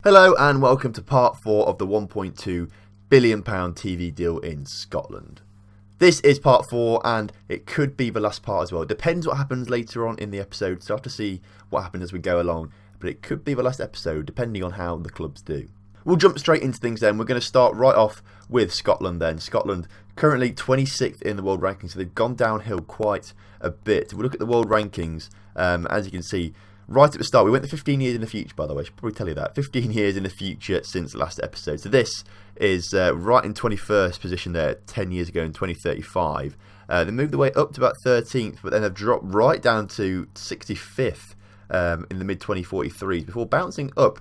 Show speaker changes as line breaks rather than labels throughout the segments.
Hello and welcome to part 4 of the £1.2 billion TV deal in Scotland. This is part 4 and it could be the last part as well. It depends what happens later on in the episode, so I have to see what happens as we go along. But it could be the last episode depending on how the clubs do. We'll jump straight into things then. We're going to start right off with Scotland then. Scotland currently 26th in the world rankings, so they've gone downhill quite a bit. If we look at the world rankings, as you can see, right at the start, we went to 15 years in the future, by the way. I should probably tell you that. 15 years in the future since the last episode. So this is right in 21st position there 10 years ago in 2035. They moved their way up to about 13th, but then they've dropped right down to 65th in the mid-2043s before bouncing up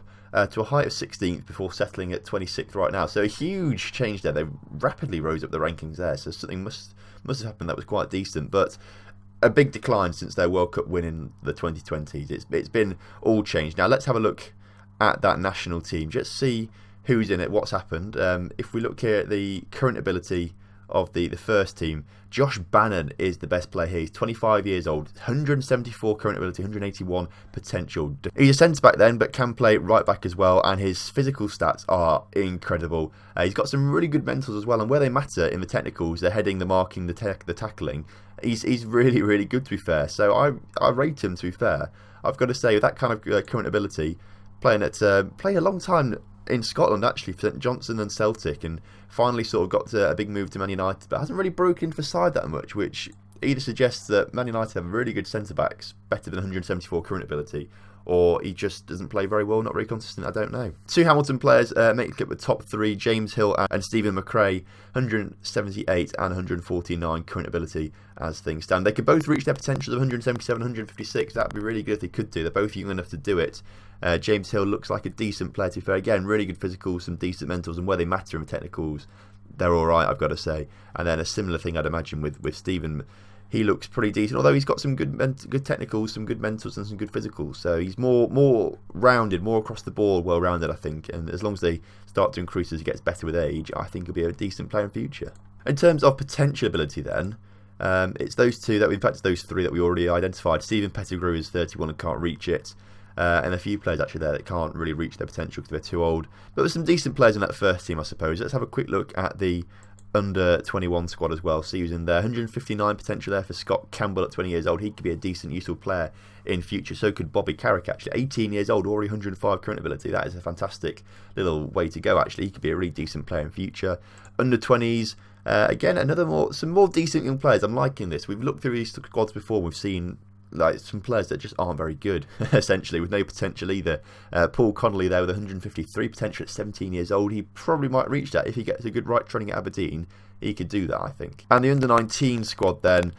to a height of 16th before settling at 26th right now. So a huge change there. They rapidly rose up the rankings there. So something must have happened that was quite decent. But a big decline since their World Cup win in the 2020s. It's been all changed. Now let's have a look at that national team. Just see who's in it, what's happened. If we look here at the current ability of the first team, Josh Bannon is the best player here. He's 25 years old, 174 current ability, 181 potential. He's a centre-back then, but can play right-back as well, and his physical stats are incredible. He's got some really good mentals as well, and where they matter in the technicals, the heading, the marking, the tackling, he's really, really good, to be fair. So I rate him, to be fair. I've got to say, with that kind of current ability, playing a long time in Scotland actually for St Johnstone and Celtic, and finally sort of got to a big move to Man United, but hasn't really broken into the side that much, which either suggests that Man United have really good centre-backs, better than 174 current ability, or he just doesn't play very well, not very consistent, I don't know. Two Hamilton players make up the top three, James Hill and Stephen McRae, 178 and 149 current ability as things stand. They could both reach their potential of 177, 156, that would be really good if they could do. They're both young enough to do it. James Hill looks like a decent player, to be fair. Again, really good physicals, some decent mentals, and where they matter in the technicals, they're alright, I've got to say. And then a similar thing I'd imagine with Stephen. He looks pretty decent, although he's got some good technicals, some good mentals, and some good physicals. So he's more rounded, more across the board, well-rounded, I think. And as long as they start to increase as he gets better with age, I think he'll be a decent player in future. In terms of potential ability then, it's those two that, in fact, it's those three that we already identified. Stephen Pettigrew is 31 and can't reach it. And a few players actually there that can't really reach their potential because they're too old. But there's some decent players in that first team, I suppose. Let's have a quick look at the under 21 squad as well. See who's in there. 159 potential there for Scott Campbell at 20 years old. He could be a decent, useful player in future. So could Bobby Carrick, actually. 18 years old, already 105 current ability. That is a fantastic little way to go, actually. He could be a really decent player in future. Under 20s, again, some more decent young players. I'm liking this. We've looked through these squads before. We've seen like some players that just aren't very good, essentially, with no potential either. Paul Connolly there with 153 potential at 17 years old. He probably might reach that if he gets a good right training at Aberdeen. He could do that, I think. And the under-19 squad then,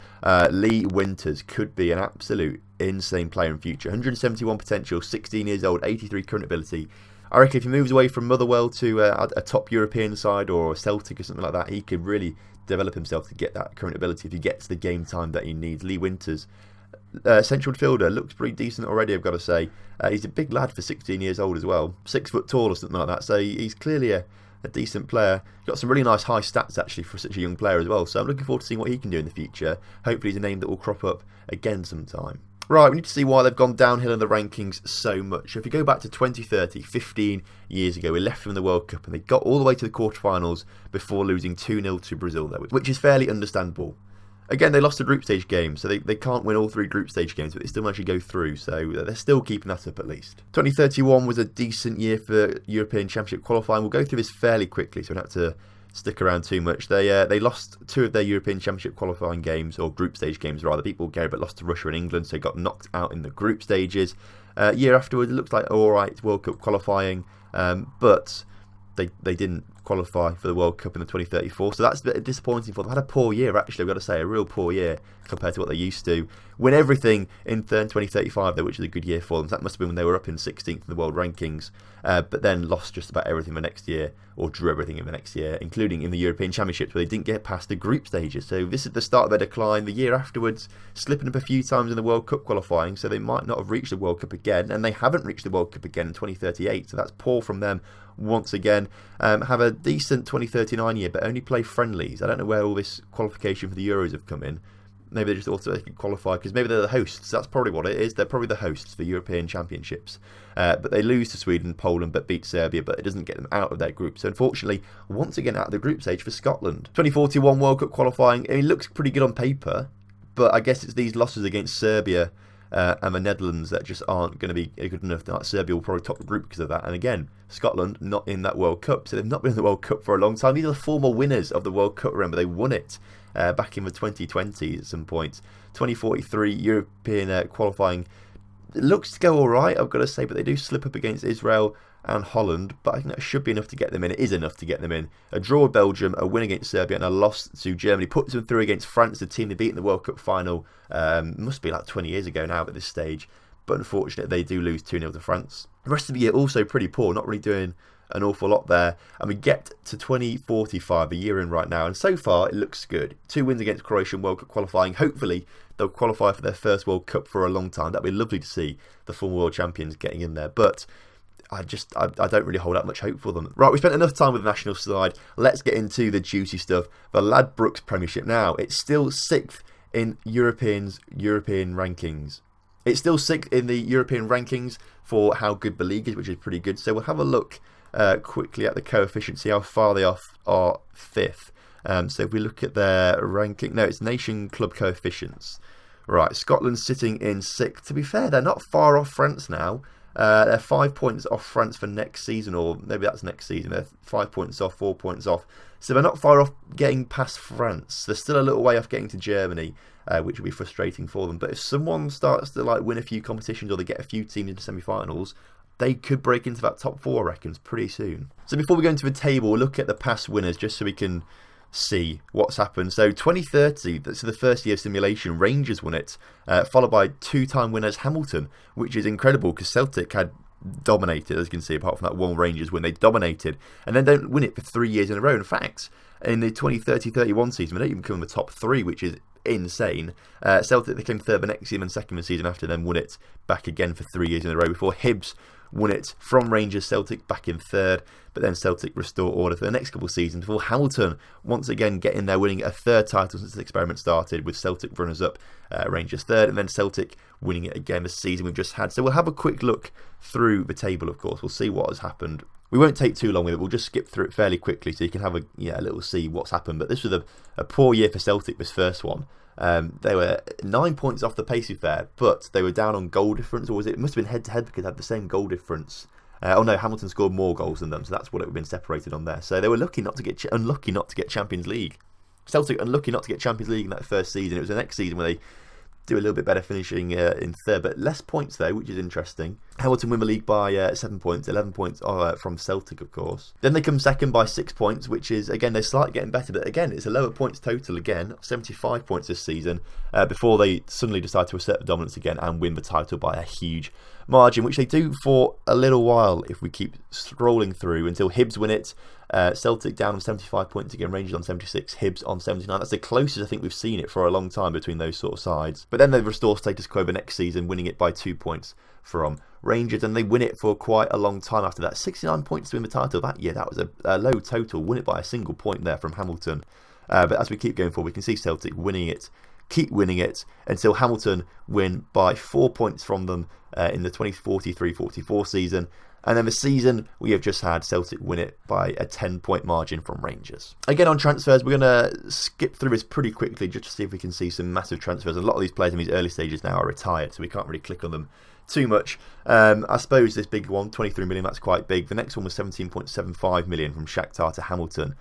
Lee Winters could be an absolute insane player in future. 171 potential, 16 years old, 83 current ability. I reckon if he moves away from Motherwell to a top European side or Celtic or something like that, he could really develop himself to get that current ability if he gets the game time that he needs. Lee Winters, central fielder, looks pretty decent already, I've got to say. He's a big lad for 16 years old as well, 6 foot tall or something like that, so he's clearly a decent player. Got some really nice high stats actually for such a young player as well, so I'm looking forward to seeing what he can do in the future. Hopefully he's a name that will crop up again sometime. Right, we need to see why they've gone downhill in the rankings so much. If you go back to 2030, 15 years ago, we left from the World Cup and they got all the way to the quarterfinals before losing 2-0 to Brazil there, which is fairly understandable. Again, they lost a group stage game, so they can't win all 3 group stage games, but they still managed to go through, so they're still keeping that up at least. 2031 was a decent year for European Championship qualifying. We'll go through this fairly quickly, so we don't have to stick around too much. They lost 2 of their European Championship qualifying games, or group stage games rather. Beat Bulgaria, but lost to Russia and England, so got knocked out in the group stages. Year afterwards, it looks like alright World Cup qualifying, but they didn't qualify for the World Cup in the 2034, so that's a bit disappointing for them. Had a poor year, actually, I've got to say, a real poor year compared to what they used to. Win everything in 2035 though, which is a good year for them. So that must have been when they were up in 16th in the world rankings, but then lost just about everything the next year, or drew everything in the next year, including in the European Championships, where they didn't get past the group stages. So this is the start of their decline. The year afterwards, slipping up a few times in the World Cup qualifying, so they might not have reached the World Cup again, and they haven't reached the World Cup again in 2038, so that's poor from them once again. Have a decent 2039 year, but only play friendlies. I don't know where all this qualification for the Euros have come in. maybe they just automatically qualify because maybe they're the hosts. That's probably what it is. They're probably the hosts for European Championships. But they lose to Sweden, Poland, but beat Serbia, but it doesn't get them out of their group. So unfortunately, once again out of the group stage for Scotland. 2041 World Cup qualifying, it looks pretty good on paper, but I guess it's these losses against Serbia and the Netherlands that just aren't going to be good enough. Like Serbia will probably top the group because of that. And again, Scotland not in that World Cup, so they've not been in the World Cup for a long time. These are the former winners of the World Cup. Remember, they won it back in the 2020s at some point. 2043 European qualifying, it looks to go all right, I've got to say, but they do slip up against Israel and Holland, but I think that should be enough to get them in. It is enough to get them in. A draw with Belgium, a win against Serbia, and a loss to Germany puts them through against France, the team they beat in the World Cup final. Must be like 20 years ago now at this stage, but unfortunately they do lose 2-0 to France. The rest of the year also pretty poor, not really doing an awful lot there, and we get to 2045, a year in right now, and so far it looks good. 2 wins against Croatia in World Cup qualifying. Hopefully they'll qualify for their first World Cup for a long time. That'd be lovely to see the former world champions getting in there, but I don't really hold out much hope for them. Right, we spent enough time with the national side. Let's get into the juicy stuff. The Ladbrokes Premiership. Now, it's still 6th in European rankings. It's still 6th in the European rankings for how good the league is, which is pretty good. So we'll have a look quickly at the coefficient, see how far they are 5th. So if we look at their ranking, no, it's nation club coefficients. Right, Scotland's sitting in 6th. To be fair, they're not far off France now. They're 5 points off France for next season, or maybe that's next season. They're 5 points off, 4 points off. So they're not far off getting past France. They're still a little way off getting to Germany, which will be frustrating for them. But if someone starts to win a few competitions, or they get a few teams into semi-finals, they could break into that top 4, I reckon, pretty soon. So before we go into the table, we'll look at the past winners just so we can see what's happened. So 2030, that's the first year of simulation, Rangers won it, followed by 2-time winners Hamilton, which is incredible because Celtic had dominated, as you can see, apart from that one Rangers win, they dominated, and then don't win it for 3 years in a row. In fact, in the 2030-31 season, they don't even come in the top 3, which is insane. Celtic, they came 3rd the next season and 2nd the season after, then won it back again for 3 years in a row before Hibs won it from Rangers. Celtic back in 3rd, but then Celtic restore order for the next couple of seasons before Hamilton once again getting there, winning a 3rd title since the experiment started, with Celtic runners up, Rangers 3rd, and then Celtic winning it again this season we've just had. So we'll have a quick look through the table, of course. We'll see what has happened. We won't take too long with it, we'll just skip through it fairly quickly so you can have a little see what's happened. But this was a poor year for Celtic, this first one. They were 9 points off the pace, to be fair, but they were down on goal difference, or was it must have been head-to-head because they had the same goal difference. Oh no, Hamilton scored more goals than them, so that's what it would have been separated on there. So they were unlucky not to get Champions League. Celtic unlucky not to get Champions League in that first season. It was the next season where they do a little bit better, finishing in 3rd, but less points though, which is interesting. Hamilton win the league by 7 points, 11 points from Celtic, of course. Then they come 2nd by 6 points, which is, again, they're slightly getting better, but again, it's a lower points total again, 75 points this season, before they suddenly decide to assert the dominance again and win the title by a huge margin, which they do for a little while if we keep scrolling through until Hibs win it. Celtic down on 75 points again, Rangers on 76, Hibs on 79. That's the closest I think we've seen it for a long time between those sort of sides. But then they restore status quo the next season, winning it by 2 points from Rangers, and they win it for quite a long time after that. 69 points to win the title that year. That was a low total. Win it by a single point there from Hamilton. But as we keep going forward, we can see Celtic winning it, keep winning it, until Hamilton win by 4 points from them in the 2043-44 season. And then the season we have just had, Celtic win it by a 10-point margin from Rangers. Again, on transfers, we're going to skip through this pretty quickly just to see if we can see some massive transfers. A lot of these players in these early stages now are retired, so we can't really click on them too much. I suppose this big one, 23 million, that's quite big. The next one was 17.75 million from Shakhtar to Hamilton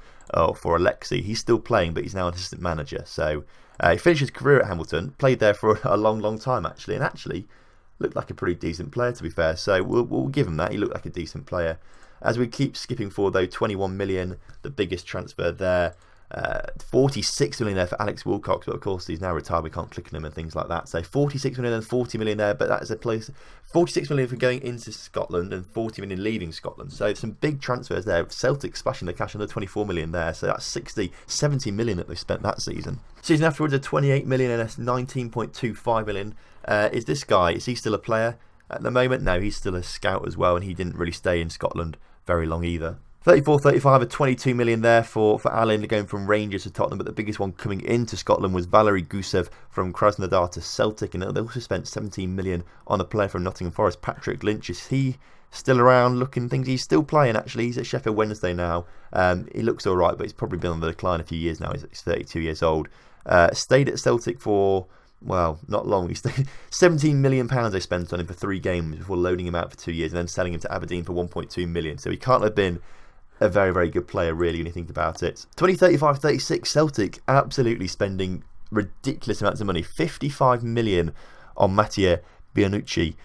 for Alexei. He's still playing, but he's now an assistant manager. So he finished his career at Hamilton, played there for a long time actually, and actually looked like a pretty decent player, to be fair, so we'll give him that. He looked like a decent player. As we keep skipping forward though, 21 million, the biggest transfer there. 46 million there for Alex Wilcox, but of course he's now retired, we can't click on him and things like that. So 46 million and 40 million there, but that is a place. 46 million for going into Scotland and 40 million leaving Scotland. So some big transfers there. Celtic splashing the cash on the 24 million there, so that's 70 million that they spent that season. Season afterwards, a 28 million and a 19.25 million. Is this guy, is he still a player at the moment? No, he's still a scout as well, and he didn't really stay in Scotland very long either. 34-35 at 22 million there for Allen going from Rangers to Tottenham, but the biggest one coming into Scotland was Valery Gusev from Krasnodar to Celtic, and they also spent 17 million on a player from Nottingham Forest, Patrick Lynch. Is he still around looking things? He's still playing actually. He's at Sheffield Wednesday now. He looks alright, but he's probably been on the decline a few years now. He's 32 years old. Stayed at Celtic for, well, not long. He stayed £17 million they spent on him for 3 games before loaning him out for 2 years and then selling him to Aberdeen for 1.2 million. So he can't have been a very, very good player, really, when you think about it. 2035-36, Celtic absolutely spending ridiculous amounts of money. 55 million on Mattia Bianucci.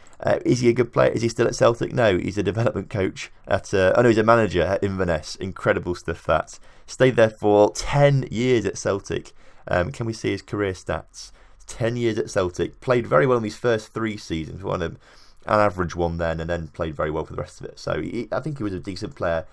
Is he a good player? Is he still at Celtic? No, he's a development coach at... he's a manager at Inverness. Incredible stuff, that. Stayed there for 10 years at Celtic. Can we see his career stats? 10 years at Celtic. Played very well in these first 3 seasons. Won an average one then, and then played very well for the rest of it. So I think he was a decent player.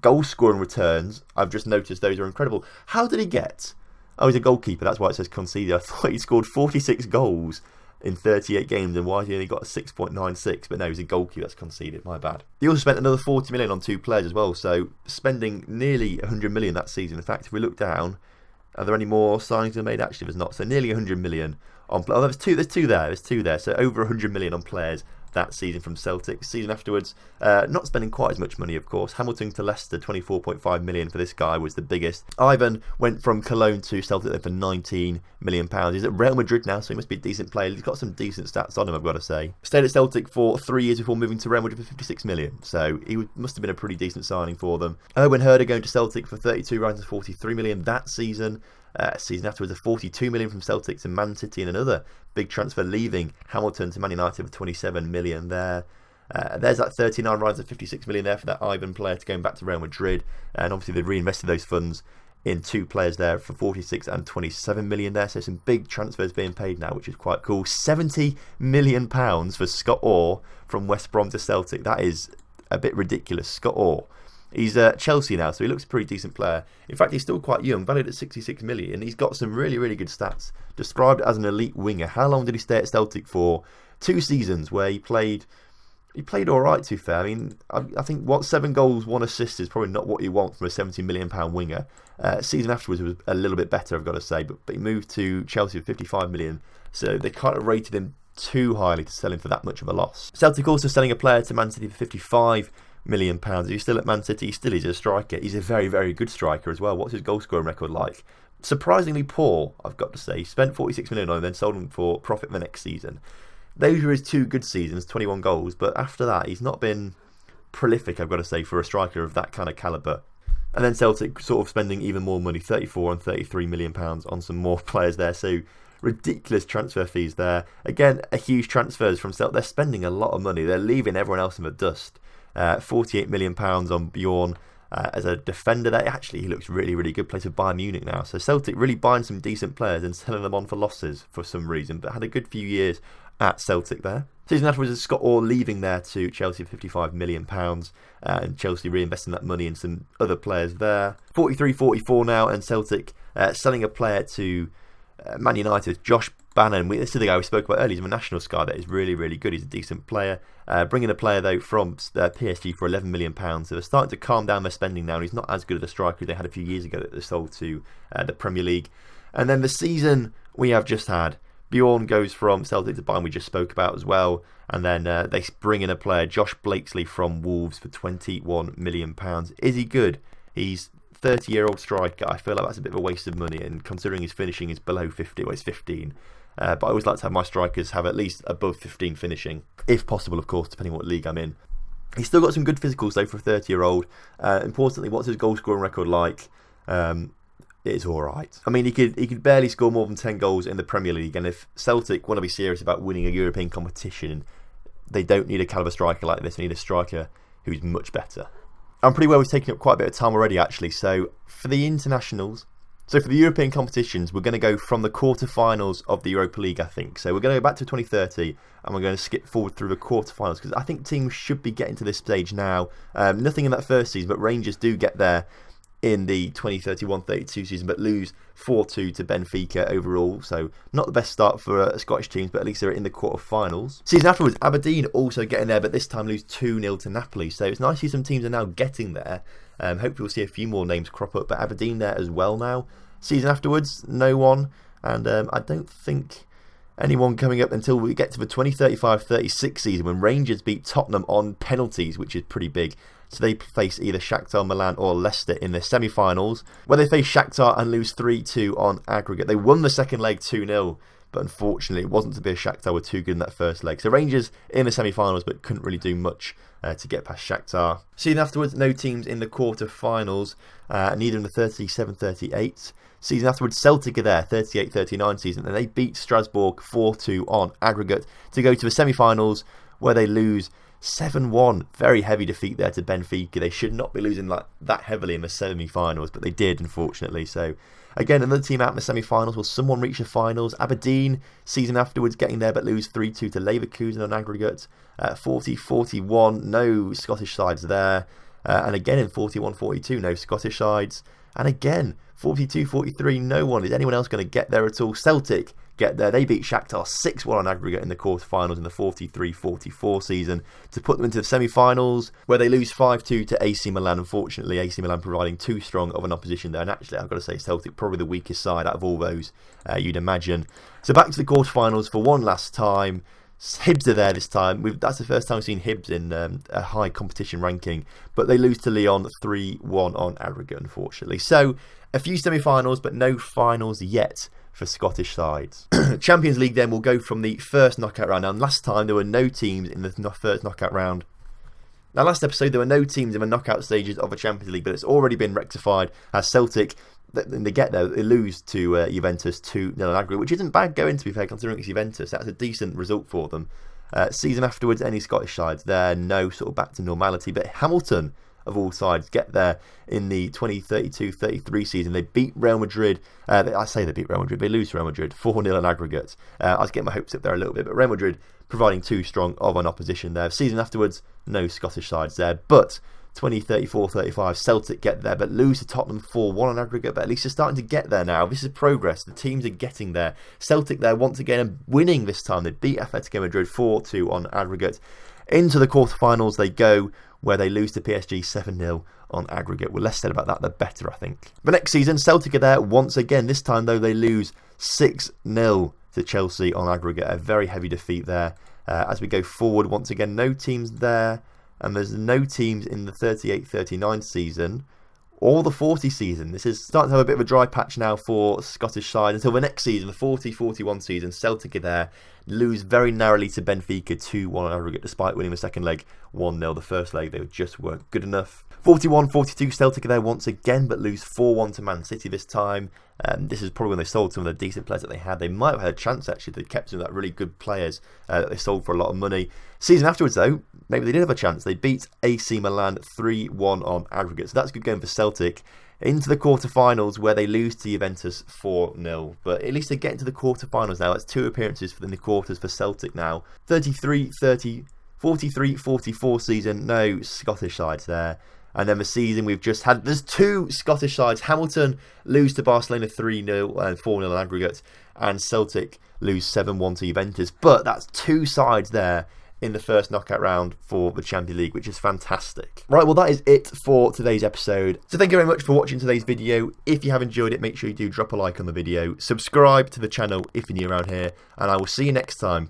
Goal scoring returns, I've just noticed those are incredible. How did he get? Oh, he's a goalkeeper, that's why it says conceded. I thought he scored 46 goals in 38 games, and why has he only got a 6.96? But no, he's a goalkeeper, that's conceded, my bad. He also spent another 40 million on 2 players as well, so spending nearly 100 million that season. In fact, if we look down, are there any more signings that are made? Actually, there's not. So nearly 100 million on players. Oh, there's two there. So over 100 million on players that season from Celtic. Season afterwards, not spending quite as much money, of course. Hamilton to Leicester, 24.5 million for this guy was the biggest. Ivan went from Cologne to Celtic for 19 million pounds. He's at Real Madrid now, so he must be a decent player. He's got some decent stats on him, I've got to say. Stayed at Celtic for 3 years before moving to Real Madrid for 56 million, so he must have been a pretty decent signing for them. Owen Herder going to Celtic for 32, rising to 43 million that season. Season afterwards, a 42 million from Celtic to Man City, and another big transfer leaving Hamilton to Man United for 27 million there. There's that 39, rise of 56 million there for that Ivan player to going back to Real Madrid, and obviously they reinvested those funds in 2 players there for 46 and 27 million there. So some big transfers being paid now, which is quite cool. 70 million pounds for Scott Orr from West Brom to Celtic. That is a bit ridiculous. Scott Orr. He's at Chelsea now, so he looks a pretty decent player. In fact, he's still quite young, valued at 66 million. He's got some really, really good stats. Described as an elite winger. How long did he stay at Celtic for? 2 seasons where he played all right, to be fair. I mean, I think 7 goals, 1 assist is probably not what you want from a £70 million winger. Season afterwards was a little bit better, I've got to say, but he moved to Chelsea for 55 million, so they kind of rated him too highly to sell him for that much of a loss. Celtic also selling a player to Man City for 55 million pounds. He's still at Man City. He still is a striker. He's a very, very good striker as well. What's his goal scoring record like? Surprisingly poor, I've got to say. He spent 46 million on him, then sold him for profit the next season. Those were his 2 good seasons, 21 goals, but after that he's not been prolific, I've got to say, for a striker of that kind of calibre. And then Celtic sort of spending even more money, 34 and 33 million pounds on some more players there, so ridiculous transfer fees there. Again, a huge transfers from Celtic. They're spending a lot of money. They're leaving everyone else in the dust. 48 million pounds on Bjorn as a defender there. Actually, he looks really, really good. Plays for Bayern Munich now. So Celtic really buying some decent players and selling them on for losses for some reason, but had a good few years at Celtic there. Season afterwards, Scott Orr leaving there to Chelsea for 55 million pounds, and Chelsea reinvesting that money in some other players there. 43-44 now, and Celtic selling a player to Man United, Josh Bannon. This is the guy we spoke about earlier. He's a national star that is really, really good. He's a decent player. Bringing a player, though, from PSG for £11 million. So they're starting to calm down their spending now, and he's not as good as a striker they had a few years ago that they sold to the Premier League. And then the season we have just had, Bjorn goes from Celtic to Bayern, we just spoke about as well. And then they bring in a player, Josh Blakesley from Wolves for £21 million. Is he good? He's 30-year-old striker. I feel like that's a bit of a waste of money, and considering his finishing is below 50, well, it's 15. But I always like to have my strikers have at least above 15 finishing, if possible, of course, depending on what league I'm in. He's still got some good physicals, though, for a 30-year-old. Importantly, what's his goal scoring record like? It's all right. I mean, he could barely score more than 10 goals in the Premier League, and if Celtic want to be serious about winning a European competition, they don't need a calibre striker like this. They need a striker who's much better. I'm pretty well, we've taken up quite a bit of time already, actually. So for the internationals, so for the European competitions, we're going to go from the quarterfinals of the Europa League, I think. So we're going to go back to 2030, and we're going to skip forward through the quarterfinals, because I think teams should be getting to this stage now. Nothing in that first season, but Rangers do get there in the 2031-32 season, but lose 4-2 to Benfica overall. So not the best start for Scottish teams, but at least they're in the quarter-finals. Season afterwards, Aberdeen also getting there, but this time lose 2-0 to Napoli. So it's nice to see some teams are now getting there. Hopefully we'll see a few more names crop up, but Aberdeen there as well now. Season afterwards, no one, and I don't think anyone coming up until we get to the 2035-36 season when Rangers beat Tottenham on penalties, which is pretty big. So they face either Shakhtar, Milan or Leicester in the semi-finals, where they face Shakhtar and lose 3-2 on aggregate. They won the second leg 2-0, but unfortunately it wasn't to be. Shakhtar were too good in that first leg. So Rangers in the semi-finals, but couldn't really do much to get past Shakhtar. Season afterwards, no teams in the quarter-finals, neither in the 37-38. Season afterwards, Celtic are there, 38-39 season, and they beat Strasbourg 4-2 on aggregate to go to the semi-finals, where they lose 7-1. Very heavy defeat there to Benfica. They should not be losing like that heavily in the semi-finals, but they did, unfortunately. So again, another team out in the semi-finals. Will someone reach the finals? Aberdeen, season afterwards, getting there, but lose 3-2 to Leverkusen on aggregate. 40-41, no Scottish sides there. And again in 41-42, no Scottish sides. And again, 42-43, no one. Is anyone else going to get there at all? Celtic get there. They beat Shakhtar 6-1 on aggregate in the quarterfinals in the 43-44 season to put them into the semi-finals, where they lose 5-2 to AC Milan. Unfortunately, AC Milan providing too strong of an opposition there. And actually, I've got to say, Celtic probably the weakest side out of all those, you'd imagine. So back to the quarterfinals for one last time. Hibs are there this time. That's the first time we've seen Hibs in a high competition ranking, but they lose to Lyon 3-1 on aggregate, unfortunately. So a few semi-finals, but no finals yet for Scottish sides. Champions League then will go from the first knockout round. Now, last time there were no teams in the first knockout round. Now, last episode there were no teams in the knockout stages of a Champions League, but it's already been rectified as Celtic, they get there, they lose to Juventus 2-0 on aggregate, which isn't bad going, to be fair, considering it's Juventus. That's a decent result for them. Season afterwards, any Scottish sides there, no, sort of back to normality, but Hamilton of all sides get there in the 2032-33 season. They beat Real Madrid. I say they beat Real Madrid, they lose to Real Madrid 4-0 on aggregate. I was getting my hopes up there a little bit, but Real Madrid providing too strong of an opposition there. Season afterwards, no Scottish sides there, but 2034-35 Celtic get there, but lose to Tottenham 4-1 on aggregate. But at least they're starting to get there now. This is progress. The teams are getting there. Celtic there once again and winning this time. They beat Atletico Madrid 4-2 on aggregate. Into the quarterfinals they go, where they lose to PSG 7-0 on aggregate. Well, less said about that, the better, I think. The next season, Celtic are there once again. This time, though, they lose 6-0 to Chelsea on aggregate. A very heavy defeat there. As we go forward, once again, no teams there. And there's no teams in the 38-39 season or the 40 season. This is starting to have a bit of a dry patch now for Scottish side until the next season, the 40-41 season. Celtic are there, lose very narrowly to Benfica 2-1 on aggregate, despite winning the second leg 1-0. The first leg, they just weren't good enough. 41-42, Celtic are there once again, but lose 4-1 to Man City this time. This is probably when they sold some of the decent players that they had. They might have had a chance, actually. They kept some of that really good players that they sold for a lot of money. Season afterwards, though, maybe they did have a chance. They beat AC Milan 3-1 on aggregate. So that's good going for Celtic. Into the quarterfinals, where they lose to Juventus 4-0. But at least they get into the quarterfinals now. That's 2 appearances in the quarters for Celtic now. 43-44 season, no Scottish sides there. And then the season we've just had, there's 2 Scottish sides. Hamilton lose to Barcelona 3-0 and 4-0 on aggregate. And Celtic lose 7-1 to Juventus. But that's 2 sides there in the first knockout round for the Champions League, which is fantastic. Right, well, that is it for today's episode. So thank you very much for watching today's video. If you have enjoyed it, make sure you do drop a like on the video. Subscribe to the channel if you're new around here. And I will see you next time.